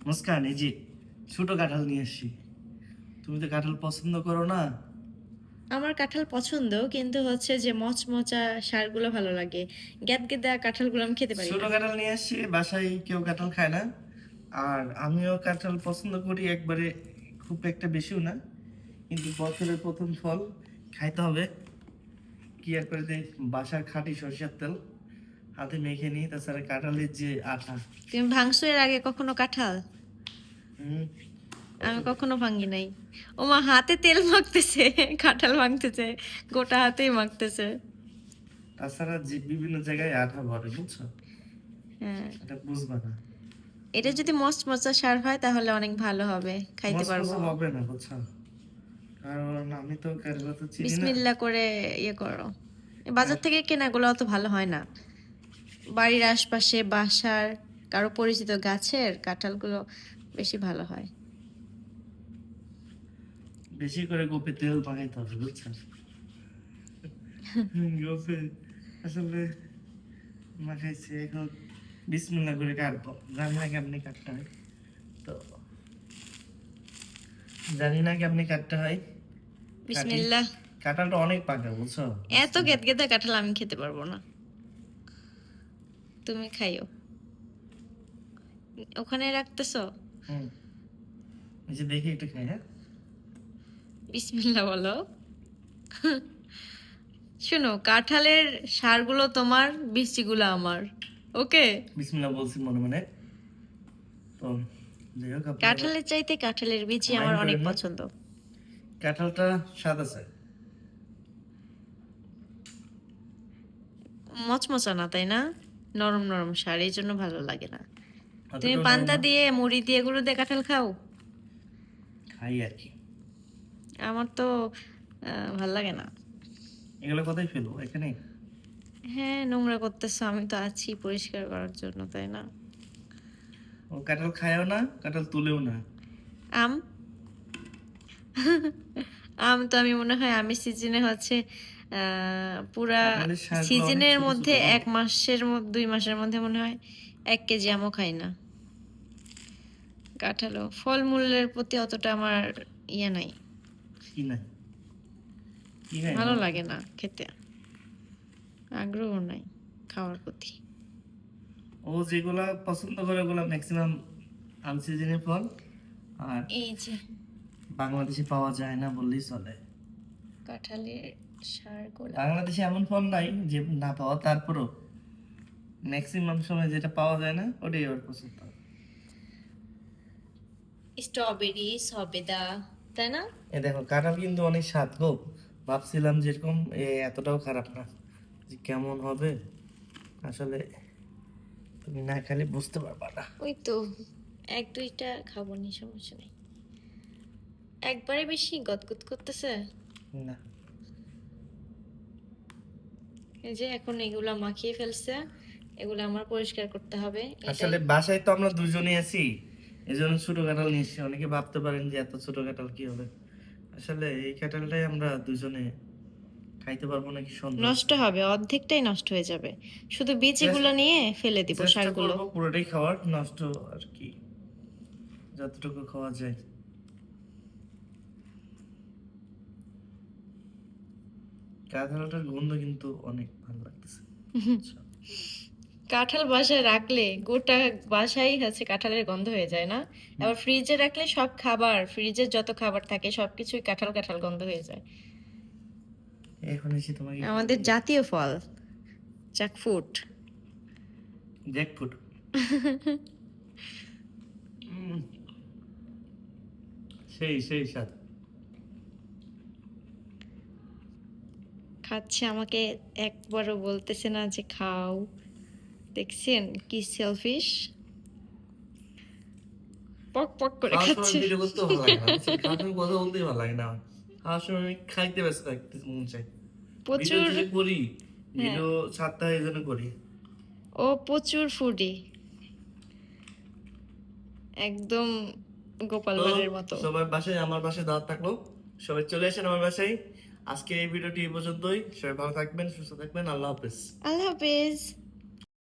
মুস্কান, এই যে ছোট কাঁঠাল নিয়ে এসছি। তুমি তো কাঁঠাল পছন্দ করো না। আমার কাঁঠাল পছন্দ, কিন্তু হচ্ছে যে মচমচা সারগুলো ভালো লাগে। গ্যাদগেদা কাঁঠালগুলো আমি খেতে পারি ছোট না। কাঁঠাল নিয়ে এসছি, বাসায় কেউ কাঁঠাল খায় না। আর আমিও কাঁঠাল পছন্দ করি, একবারে খুব একটা বেশিও না। কিন্তু বছরের প্রথম ফল, খাইতে হবে। কি আর করে দেখ, বাসার খাঁটি সরষের তেল হাতে মেখে নিই, তাছাড়া কাঁঠালের যে আঠা। তুমি ভাঙছো এর আগে কখনো কাঁঠাল? হুম। আমি কখনো ভাঙি নাই। ওমা, হাতে তেল মাখতেছে, কাঁঠাল ভাঙতেছে, গোটা হাতেই মাখতেছে। তাছাড়া যে বিভিন্ন জায়গায় আঠা ভরে, বুঝছো? হ্যাঁ, এটা বুঝবা না। এটা যদি মচমচা সার হয় তাহলে অনেক ভালো হবে, খাইতে পারবো। মসমসে হবে না, বুঝছো? কারণ আমি তো কারো তো চিনি না। বিসমিল্লা করে ইয়ে করো। বাজার থেকে কেনাগুলো অত ভালো হয় না। বাড়ির আশপাশে বাসার কারো পরিচিত গাছের কাঁঠালগুলো বেশি ভালো হয়। বেশি করে গোপে তেল পাকাইতে হবে, বুঝছেন? গোপে আসলে মাখাইছি, এখন বিসমিল্লাহ করে কাটবো। জানি না কেমনি কাটতে হয়, তো জানি না কেমনি কাটতে হয়। কাটি। বিসমিল্লাহ। কাঁঠালটা অনেক পাকা, বুঝছো? এত গেদগেদা কাঁঠাল আমি খেতে পারবো না, তুমি খাইও। ওখানে রাখতেছো? হুম। এই যে দেখি একটু খাই, হ্যাঁ। বিসমিল্লাহ বলো। শোনো, কাঁঠালের সারগুলো তোমার, বীজগুলো আমার। ওকে। বিসমিল্লাহ বলছি মনে মনে। তো যাই হোক, আপনারা কাঁঠালের চাইতে কাঁঠালের বীজই আমার মাইন্ড অনেক করেন না। পছন্দ। কাঁঠালটা স্বাদ আছে। মচমচা না, তাই না? নরম নরম সার, এই জন্য ভালো লাগে না। তুমি অতটাও নরম পান্তা না, দিয়ে মুড়ি দিয়ে এগুলো দিয়ে কাঁঠাল খাও? খাই আর কি। আমার তো ভাল লাগে না। এগুলো কোথায় ফেলবো? এখানে? হ্যাঁ, নোংরা করতেছো, আমি তো আছি পরিষ্কার করার জন্য, তাই না? ও কাঁঠাল খায়ও না, কাঁঠাল তুলেও না। আম। আম তো আমি মনে হয় আমি সিজনে হচ্ছে পুরা কাঁঠালের শাকগুলো অনেক সিজনের ছোট ছোট মধ্যে গো। 1 মাসের মধ্যে 2 মাসের মধ্যে মনে হয় 1 কেজি আমও খাই না। কাঁঠালও ফলমূলের প্রতি অতটা আমার ইয়ে নাই, কি নাই? কি নাই ভালো বলো তো? লাগে না খেতে, আগ্রহ নাই খাওয়ার প্রতি। ও যেগুলা পছন্দ করে ওগুলা ম্যাক্সিমাম আনসিজনের ফল। আর এই যে বাংলাদেশে পাওয়া যায় না বললেই চলে। কাঁঠালের সারগুলা। বাংলাদেশে এমন ফল নাই যে না পাওয়া, তারপরও ম্যাক্সিমাম সময় যেটা পাওয়া যায় না ওটাই ওর পছন্দ। স্ট্রবেরি, সবেদা, তাই না? এ দেখো, কাঁঠাল কিন্তু অনেক স্বাদ গো। ভাবছিলাম যেরকম এতটাও খারাপ না, যে কেমন হবে আসলে তুমি না খেলে বুঝতে পারবা না। ওই তো 1-2টা খাবো নি, সমস্যা নেই। একবারে বেশি গদগদ করতেছে। না, এই যে এখন এগুলা মাখিয়ে ফেলছে, এগুলো আমার পরিষ্কার করতে হবে, এটাই। আসলে বাসায় তো আমরা দুজনেই আছি, এই জন্য ছোট কাঁঠাল নিচ্ছি। অনেকে ভাবতে পারেন যে এত ছোট কাঁঠাল কি হবে। আসলে এই কাঁঠালটাই আমরা দুজনে খাইতে পারবো নাকি সন্দেহ আছে। নষ্ট হবে, অর্ধেকটাই নষ্ট হয়ে যাবে। শুধু বীজ এগুলো চেষ্টা নিয়ে ফেলে দিব, চেষ্টা সারগুলো। করবো পুরোটাই খাওয়ার, নষ্ট আর কি যতটুকু খাওয়া যায়। কাঁঠালটার গন্ধ কিন্তু অনেক ভালো লাগতেছে। আচ্ছা। কাঁঠাল বাসায় রাখলে গোটা বাসাই হচ্ছে কাঁঠালের গন্ধ হয়ে যায় না? হুম। আবার ফ্রিজে রাখলে সব খাবার, ফ্রিজের যত খাবার থাকে সবকিছুই কাঁঠাল কাঁঠাল গন্ধ হয়ে যায়। এখন এসে তোমাকে কি আমাদের বলবো? জাতীয় ফল, জ্যাকফ্রুট। জ্যাকফ্রুট। সেই সেই স্বাদ। খাচ্ছে, আমাকে একবারও বলতেছে না যে খাও। দেখছেন কি সেলফিশ, পক পক করে খাওয়ার সময় খাচ্ছে। ভিডিও করতেও ভালো লাগে না, বুঝছেন? খাওয়ার সময় কথা বলতেই ভালো লাগে না আমার। খাওয়ার সময় আমি খাইতে ব্যস্ত থাকতে মন চাই। ভিডিও প্রচুর। যদি করি, হ্যাঁ, ভিডিও ছাড়তে হয় এই জন্য করি। ও প্রচুর ফুডি, একদম গোপাল তো ভাঁড়ের মতো। সবার বাসায়, আমার বাসায় দাওয়াত থাকলো, সবাই চলে আসেন আমার বাসায়। আজকে এই ভিডিওটি এই পর্যন্তই। সবাই ভালো থাকবেন, সুস্থ থাকবেন, আল্লাহ হাফেজ। আল্লাহ হাফেজ।